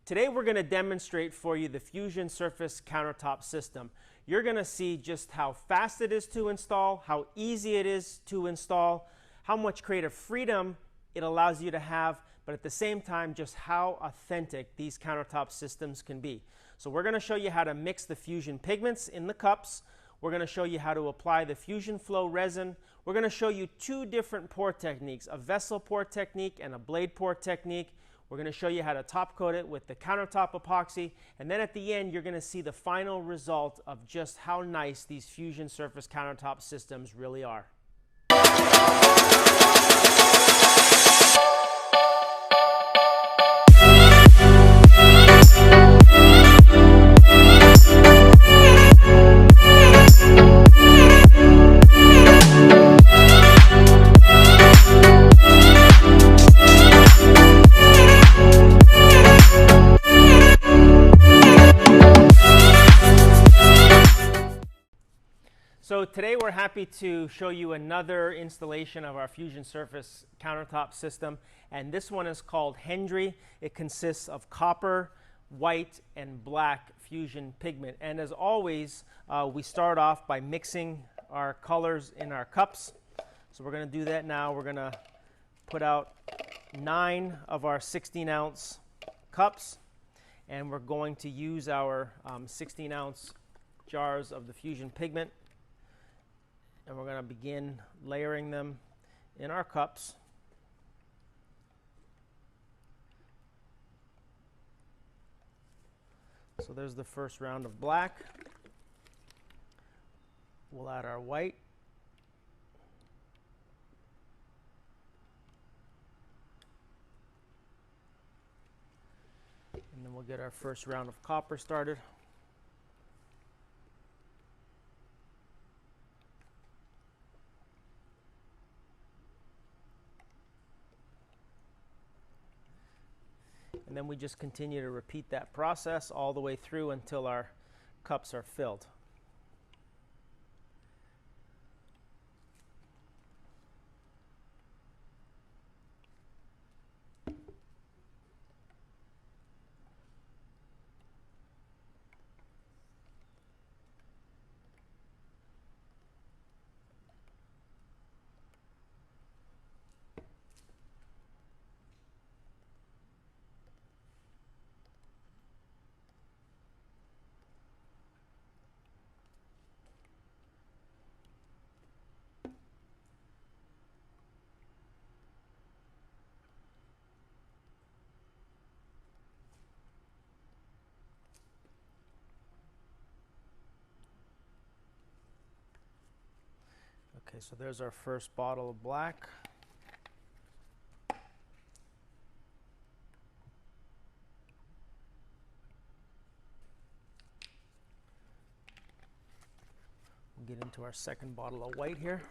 Today we're going to demonstrate for you the Fusion Surface Countertop System. You're going to see just how fast it is to install, how easy it is to install, how much creative freedom it allows you to have, but at the same time just how authentic these countertop systems can be. So we're going to show you how to mix the Fusion pigments in the cups. We're going to show you how to apply the Fusion Flow resin. We're going to show you two different pour techniques, a vessel pour technique and a blade pour technique. We're going to show you how to top coat it with the Countertop Epoxy, and then at the end you're going to see the final result of just how nice these Fusion Surface Countertop systems really are. So today we're happy to show you another installation of our Fusion Surface Countertop system, and this one is called Hendry. It consists of copper, white, and black fusion pigment. And as always, we start off by mixing our colors in our cups. So we're going to do that now. We're going to put out 9 of our 16-ounce cups, and we're going to use our 16-ounce jars of the fusion pigment. And we're going to begin layering them in our cups. So there's the first round of black. We'll add our white. And then we'll get our first round of copper started. And then we just continue to repeat that process all the way through until our cups are filled. Okay, so there's our first bottle of black. We'll get into our second bottle of white here.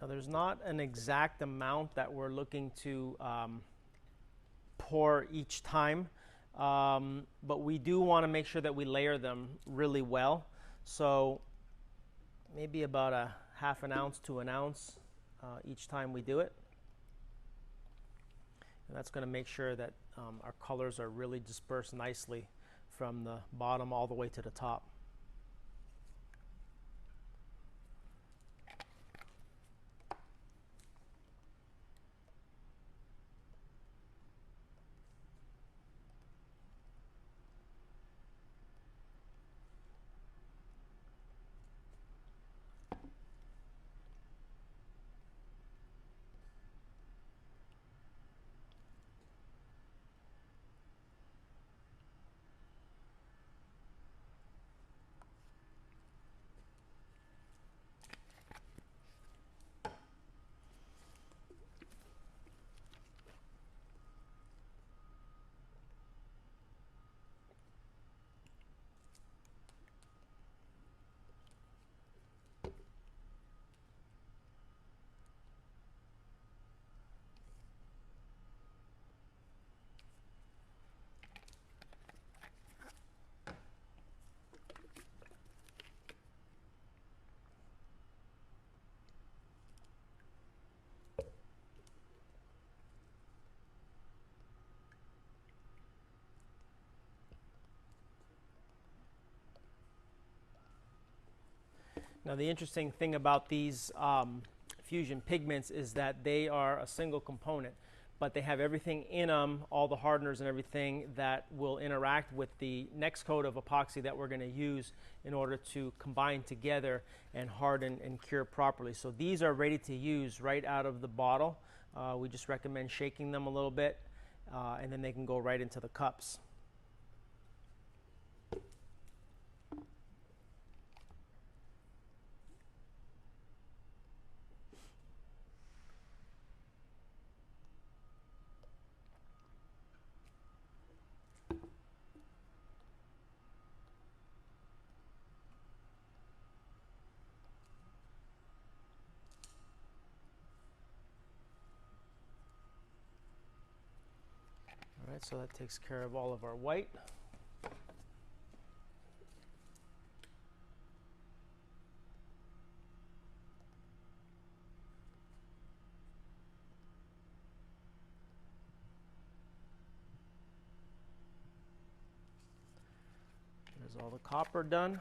Now there's not an exact amount that we're looking to pour each time, but we do want to make sure that we layer them really well. So maybe about a ½ an ounce to an ounce each time we do it. And that's going to make sure that our colors are really dispersed nicely from the bottom all the way to the top. Now the interesting thing about these Fusion Pigments is that they are a single component, but they have everything in them, all the hardeners and everything that will interact with the next coat of epoxy that we're going to use in order to combine together and harden and cure properly. So these are ready to use right out of the bottle. We just recommend shaking them a little bit, and then they can go right into the cups. All right, so that takes care of all of our white. There's all the copper done.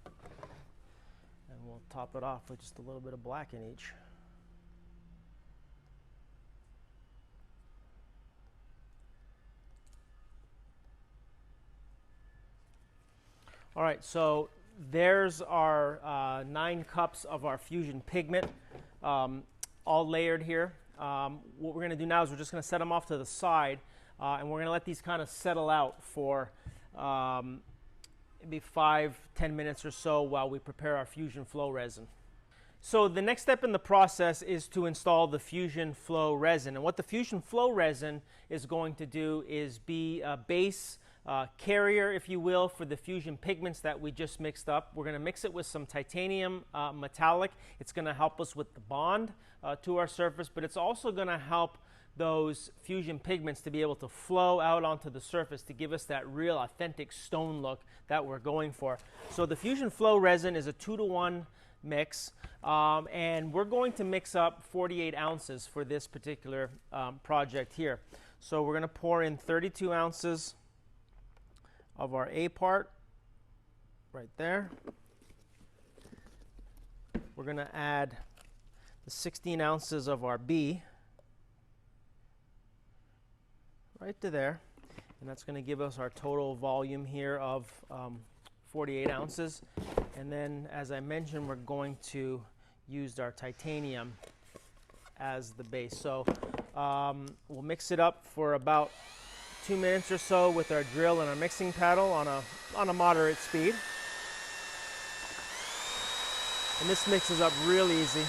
And we'll top it off with just a little bit of black in each. All right, so there's our 9 cups of our Fusion Pigment, all layered here. What we're going to do now is we're just going to set them off to the side, and we're going to let these kind of settle out for maybe 5-10 minutes or so while we prepare our Fusion Flow resin. So the next step in the process is to install the Fusion Flow resin. And what the Fusion Flow resin is going to do is be a base carrier, if you will, for the Fusion Pigments that we just mixed up. We're going to mix it with some titanium metallic. It's going to help us with the bond to our surface, but it's also going to help those Fusion Pigments to be able to flow out onto the surface to give us that real authentic stone look that we're going for. So the Fusion Flow resin is a 2-to-1 mix, and we're going to mix up 48 ounces for this particular project here. So we're going to pour in 32 ounces of our A part right there. We're going to add the 16 ounces of our B right to there, and that's going to give us our total volume here of 48 ounces. And then, as I mentioned, we're going to use our titanium as the base. So we'll mix it up for about 2 minutes or so with our drill and our mixing paddle on a moderate speed. And this mixes up real easy.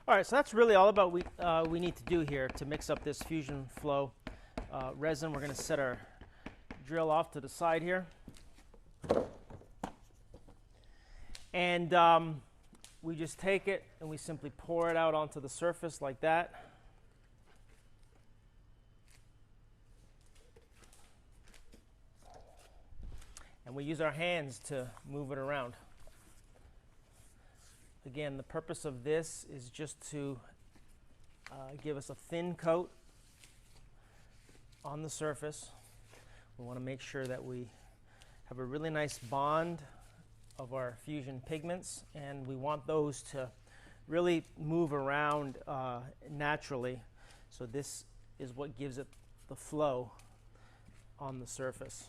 All right, so that's really all about we need to do here to mix up this Fusion Flow resin. We're going to set our drill off to the side here. And we just take it and we simply pour it out onto the surface like that. And we use our hands to move it around. Again, the purpose of this is just to give us a thin coat on the surface. We want to make sure that we have a really nice bond of our Fusion pigments, and we want those to really move around naturally. So this is what gives it the flow on the surface.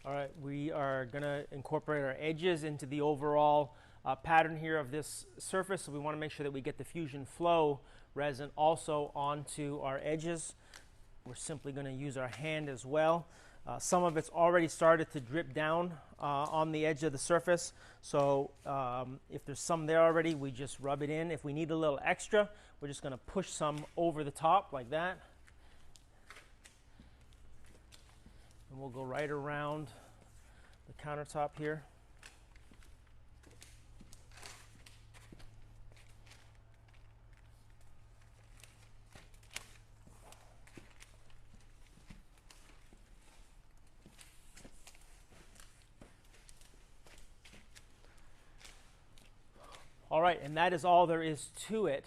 All right, we are going to incorporate our edges into the overall pattern here of this surface. So we want to make sure that we get the Fusion Flow resin also onto our edges. We're simply going to use our hand as well. Some of it's already started to drip down on the edge of the surface. So if there's some there already, we just rub it in. If we need a little extra, we're just going to push some over the top like that. And we'll go right around the countertop here. All right, and that is all there is to it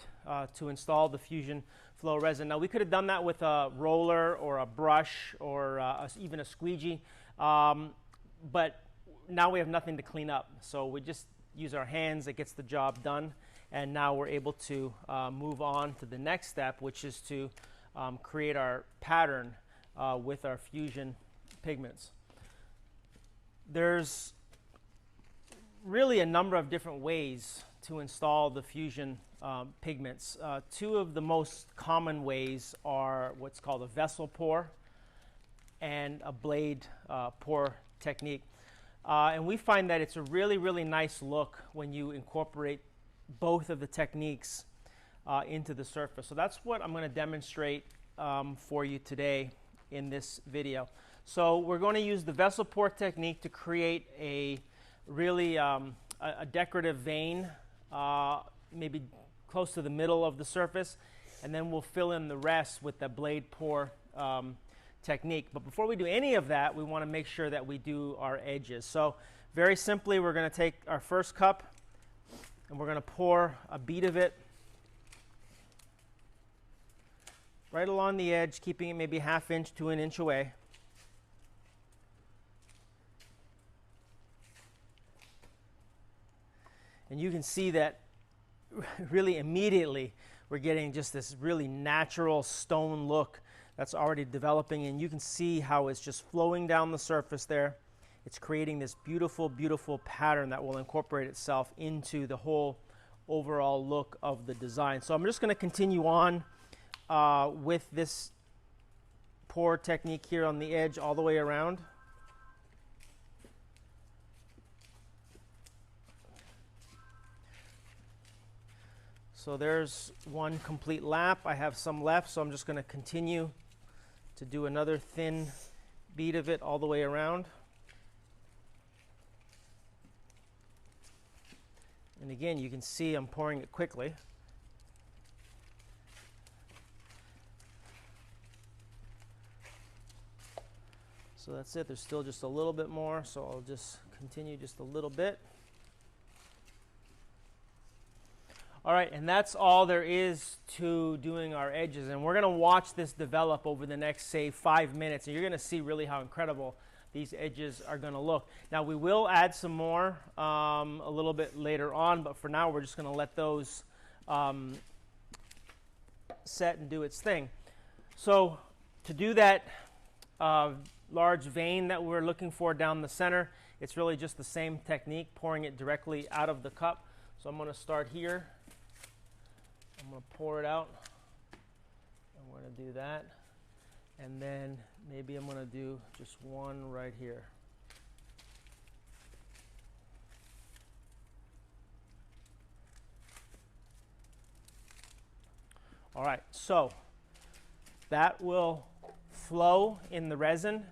to install the Fusion Flow resin. Now we could have done that with a roller or a brush or even a squeegee, but now we have nothing to clean up. So we just use our hands, it gets the job done, and now we're able to move on to the next step, which is to create our pattern with our Fusion pigments. There's really a number of different ways to install the Fusion pigments. Two of the most common ways are what's called a vessel pour and a blade pour technique. And we find that it's a really, really nice look when you incorporate both of the techniques into the surface. So that's what I'm going to demonstrate for you today in this video. So we're going to use the vessel pour technique to create a really a decorative vein, maybe close to the middle of the surface, and then we'll fill in the rest with the blade pour technique. But before we do any of that, we want to make sure that we do our edges. So very simply, we're going to take our first cup and we're going to pour a bead of it right along the edge, keeping it maybe ½ inch to an inch away. And you can see that really immediately we're getting just this really natural stone look that's already developing, and you can see how it's just flowing down the surface there. It's creating this beautiful, beautiful pattern that will incorporate itself into the whole overall look of the design. So I'm just going to continue on with this pour technique here on the edge all the way around. So there's one complete lap. I have some left, so I'm just going to continue to do another thin bead of it all the way around. And again, you can see I'm pouring it quickly. So that's it. There's still just a little bit more, so I'll just continue just a little bit. All right, and that's all there is to doing our edges. And we're going to watch this develop over the next, say, 5 minutes. And you're going to see really how incredible these edges are going to look. Now, we will add some more a little bit later on, but for now, we're just going to let those set and do its thing. So to do that large vein that we're looking for down the center, it's really just the same technique, pouring it directly out of the cup. So I'm going to start here. I'm going to pour it out. I'm going to do that. And then maybe I'm going to do just one right here. All right, so that will flow in the resin.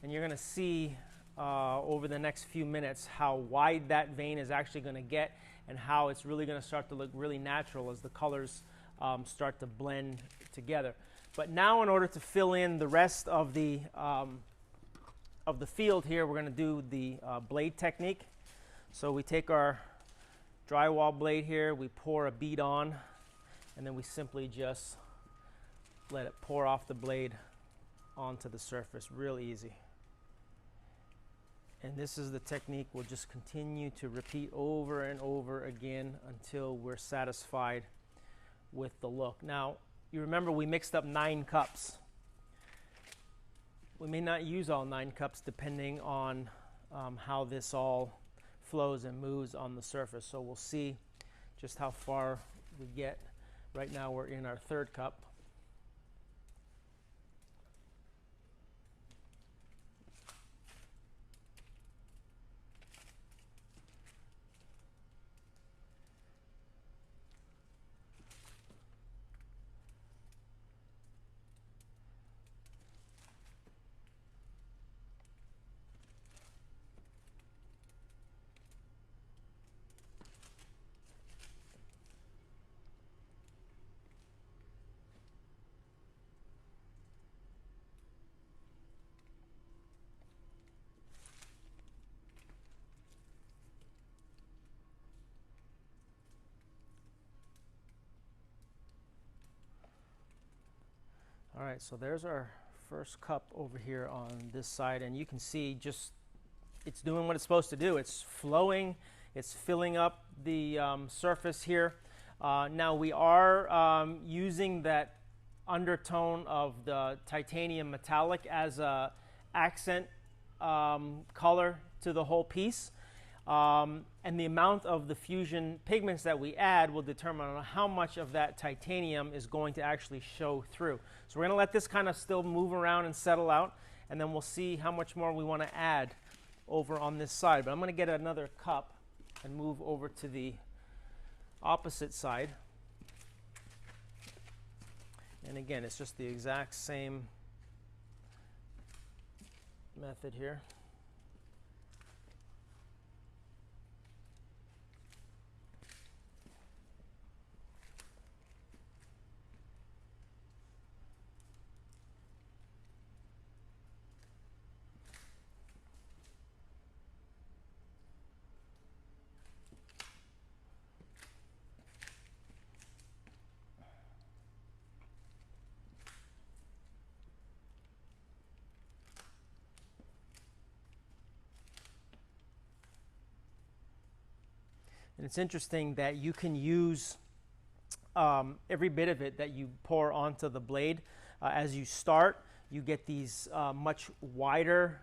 and you're going to see over the next few minutes how wide that vein is actually going to get and how it's really going to start to look really natural as the colors start to blend together. But now, in order to fill in the rest of the field here, we're going to do the blade technique. So we take our drywall blade here, we pour a bead on, and then we simply just let it pour off the blade onto the surface. Real easy. And this is the technique we'll just continue to repeat over and over again until we're satisfied with the look. Now, you remember we mixed up 9 cups. We may not use all 9 cups depending on how this all flows and moves on the surface. So we'll see just how far we get. Right now we're in our 3rd cup. All right, so there's our 1st cup over here on this side, and you can see just it's doing what it's supposed to do. It's flowing, it's filling up the surface here. Now we are using that undertone of the titanium metallic as a accent color to the whole piece. And the amount of the fusion pigments that we add will determine how much of that titanium is going to actually show through. So we're going to let this kind of still move around and settle out, and then we'll see how much more we want to add over on this side. But I'm going to get another cup and move over to the opposite side. And again, it's just the exact same method here. And it's interesting that you can use every bit of it that you pour onto the blade. As you start, you get these much wider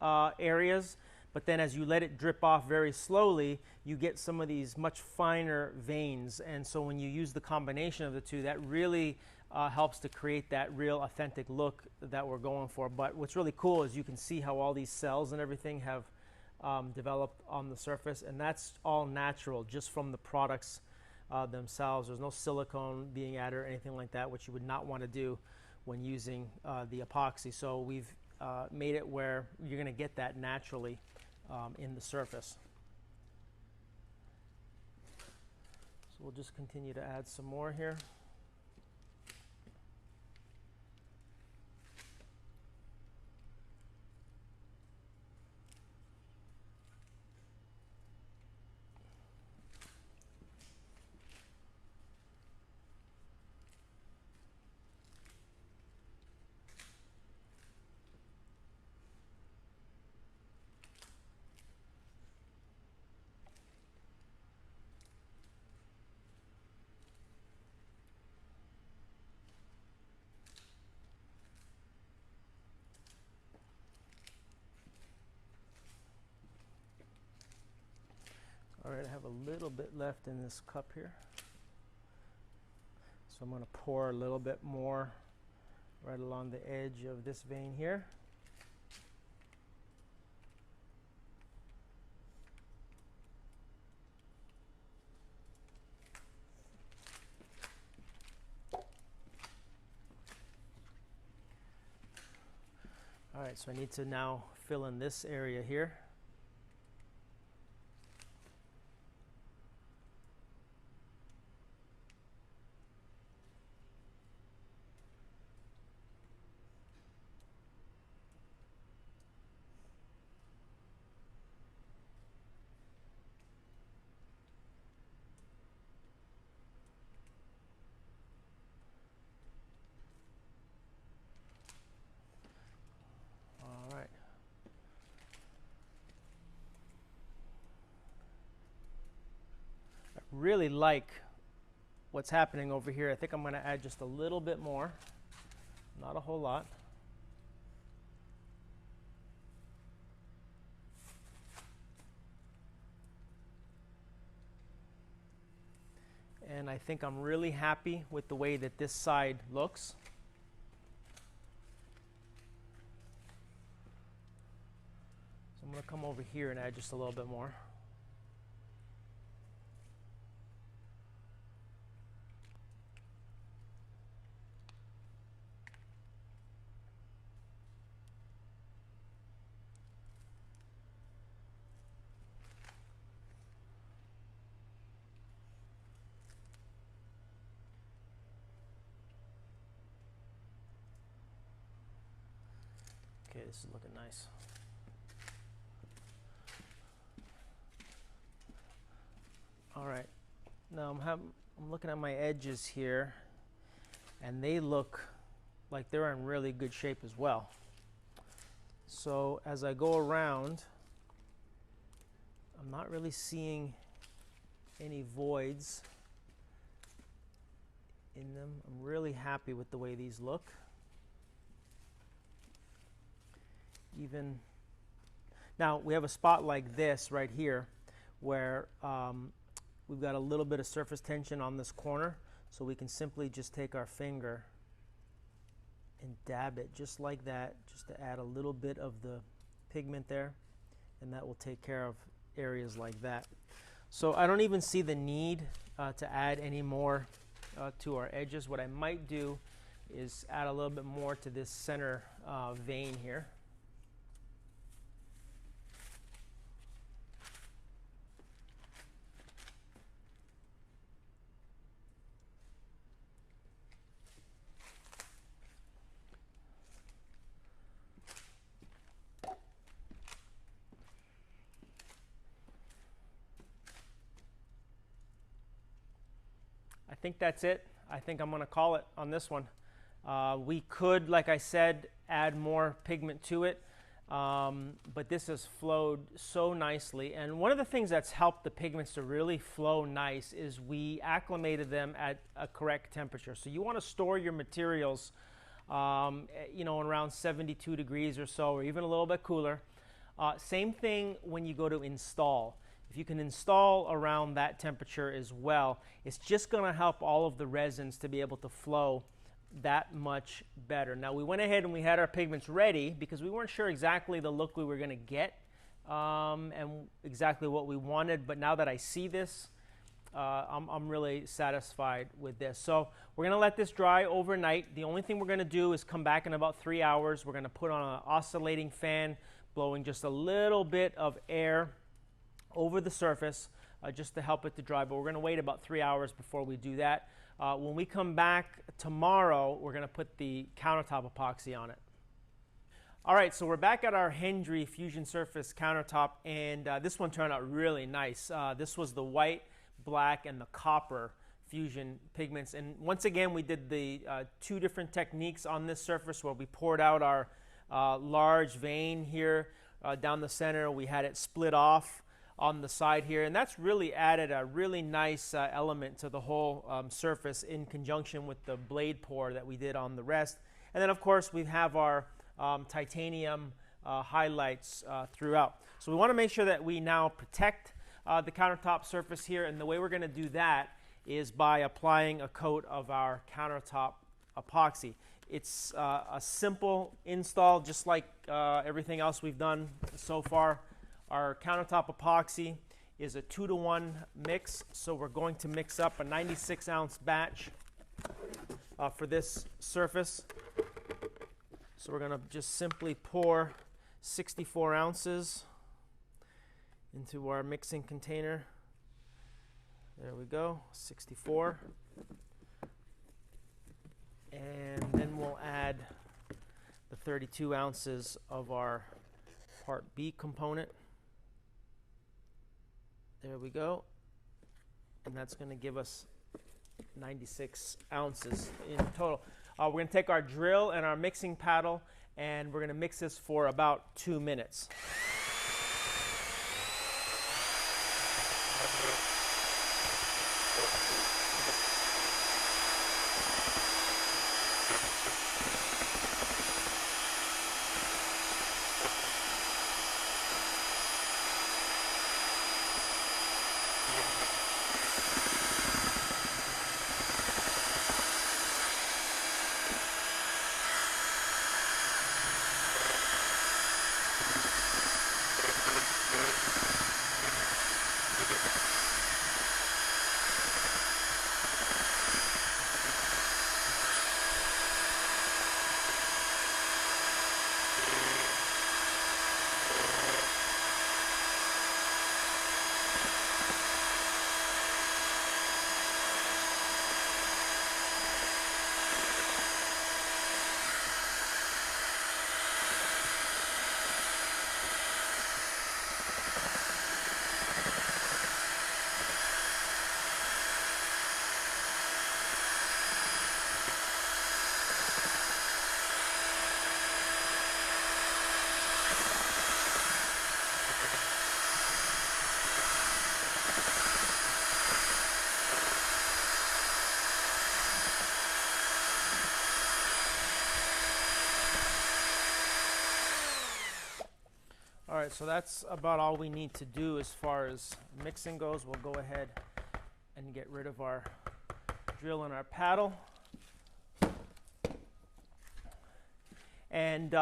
areas, but then as you let it drip off very slowly, you get some of these much finer veins. And so when you use the combination of the two, that really helps to create that real authentic look that we're going for. But what's really cool is you can see how all these cells and everything have developed on the surface, and that's all natural just from the products themselves. There's no silicone being added or anything like that, which you would not want to do when using the epoxy. So we've made it where you're going to get that naturally in the surface. So we'll just continue to add some more here. All right, I have a little bit left in this cup here. So I'm going to pour a little bit more right along the edge of this vein here. All right, right, so I need to now fill in this area here. All right. I really like what's happening over here. I think I'm going to add just a little bit more, not a whole lot. And I think I'm really happy with the way that this side looks. So I'm going to come over here and add just a little bit more. Okay, this is looking nice. All right, now I'm looking at my edges here, and they look like they're in really good shape as well. So as I go around, I'm not really seeing any voids in them. I'm really happy with the way these look. Even now, we have a spot like this right here where we've got a little bit of surface tension on this corner, so we can simply just take our finger and dab it just like that, just to add a little bit of the pigment there, and that will take care of areas like that. So I don't even see the need to add any more to our edges. What I might do is add a little bit more to this center vein here. I think that's it. I think I'm going to call it on this one. We could, like I said, add more pigment to it, but this has flowed so nicely. And one of the things that's helped the pigments to really flow nice is we acclimated them at a correct temperature. So you want to store your materials, you know, around 72 degrees or so, or even a little bit cooler. Same thing when you go to install. If you can install around that temperature as well, it's just going to help all of the resins to be able to flow that much better. Now, we went ahead and we had our pigments ready because we weren't sure exactly the look we were going to get and exactly what we wanted. But now that I see this, I'm really satisfied with this. So we're going to let this dry overnight. The only thing we're going to do is come back in about 3 hours. We're going to put on an oscillating fan, blowing just a little bit of air over the surface just to help it to dry, but we're going to wait about 3 hours before we do that. When we come back tomorrow, we're going to put the countertop epoxy on it. All right, so we're back at our Hendry Fusion Surface countertop, and this one turned out really nice. This was the white, black, and the copper Fusion pigments, and once again we did the two different techniques on this surface where we poured out our large vein here down the center. We had it split off on the side here, and that's really added a really nice element to the whole surface in conjunction with the blade pour that we did on the rest. And then of course we have our titanium highlights throughout. So we want to make sure that we now protect the countertop surface here, and the way we're going to do that is by applying a coat of our countertop epoxy. It's a simple install, just like everything else we've done so far. Our countertop epoxy is a 2-to-1 mix, so we're going to mix up a 96-ounce batch for this surface. So we're going to just simply pour 64 ounces into our mixing container. There we go, 64. And then we'll add the 32 ounces of our Part B component. There we go. And that's going to give us 96 ounces in total. We're going to take our drill and our mixing paddle, and we're going to mix this for about 2 minutes. All right, so that's about all we need to do as far as mixing goes. We'll go ahead and get rid of our drill and our paddle. And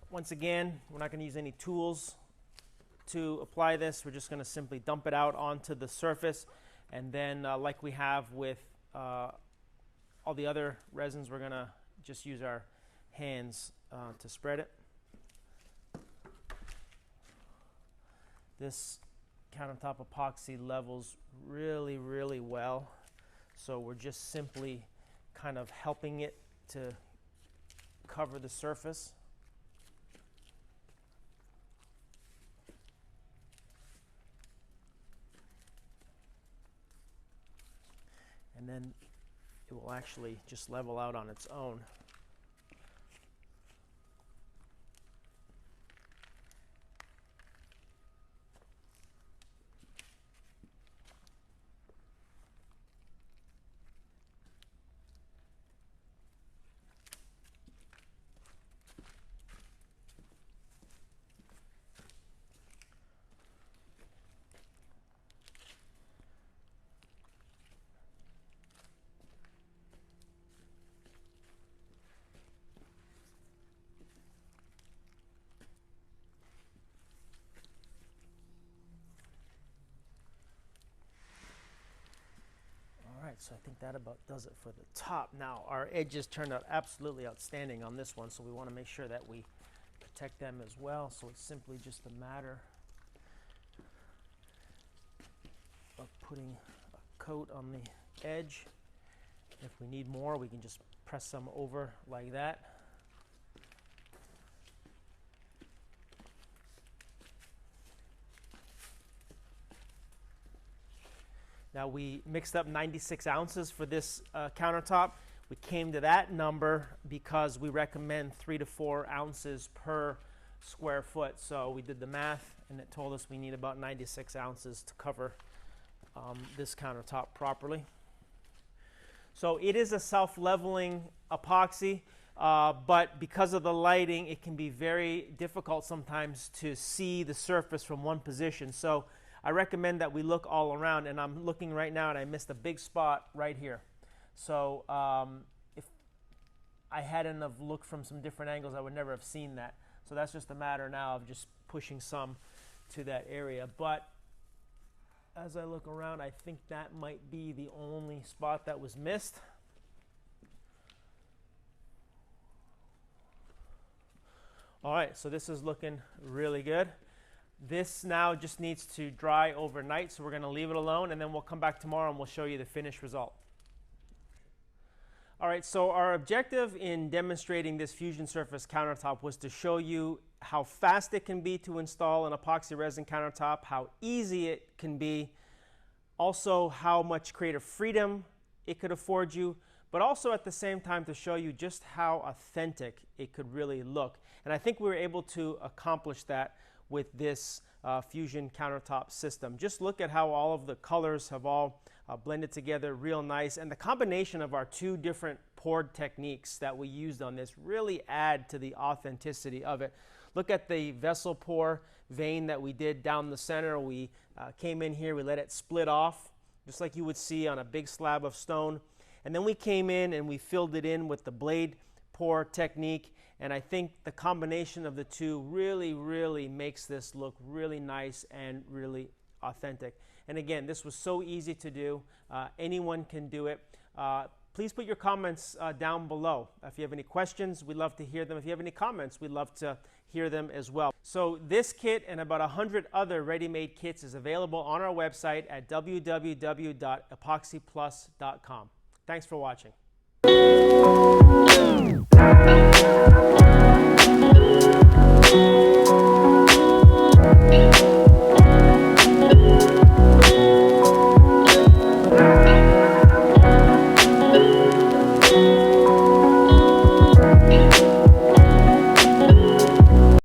once again, we're not going to use any tools to apply this. We're just going to simply dump it out onto the surface. And then like we have with all the other resins, we're going to just use our hands to spread it. This countertop epoxy levels really, really well. So we're just simply kind of helping it to cover the surface. And then it will actually just level out on its own. So I think that about does it for the top. Now our edges turned out absolutely outstanding on this one, so we want to make sure that we protect them as well. So it's simply just a matter of putting a coat on the edge. If we need more, we can just press some over like that. Now we mixed up 96 ounces for this countertop. We came to that number because we recommend 3 to 4 ounces per square foot. So we did the math and it told us we need about 96 ounces to cover this countertop properly. So it is a self-leveling epoxy, but because of the lighting, it can be very difficult sometimes to see the surface from one position. So I recommend that we look all around, and I'm looking right now and I missed a big spot right here. So if I hadn't have looked from some different angles, I would never have seen that. So that's just a matter now of just pushing some to that area. But as I look around, I think that might be the only spot that was missed. All right, so this is looking really good. This now just needs to dry overnight, so we're going to leave it alone, and then we'll come back tomorrow and we'll show you the finished result. All right, so our objective in demonstrating this Fusion Surface countertop was to show you how fast it can be to install an epoxy resin countertop, how easy it can be, also how much creative freedom it could afford you, but also at the same time to show you just how authentic it could really look. And I think we were able to accomplish that with this Fusion countertop system. Just look at how all of the colors have all blended together real nice, and the combination of our two different poured techniques that we used on this really add to the authenticity of it. Look at the vessel pour vein that we did down the center. We came in here, we let it split off just like you would see on a big slab of stone, and then we came in and we filled it in with the blade pour technique. And I think the combination of the two really makes this look really nice and really authentic. And again, this was so easy to do. Anyone can do it. Please put your comments down below. If you have any questions, we'd love to hear them. If you have any comments, we'd love to hear them as well. So this kit and about 100 other ready-made kits is available on our website at www.epoxyplus.com. Thanks for watching.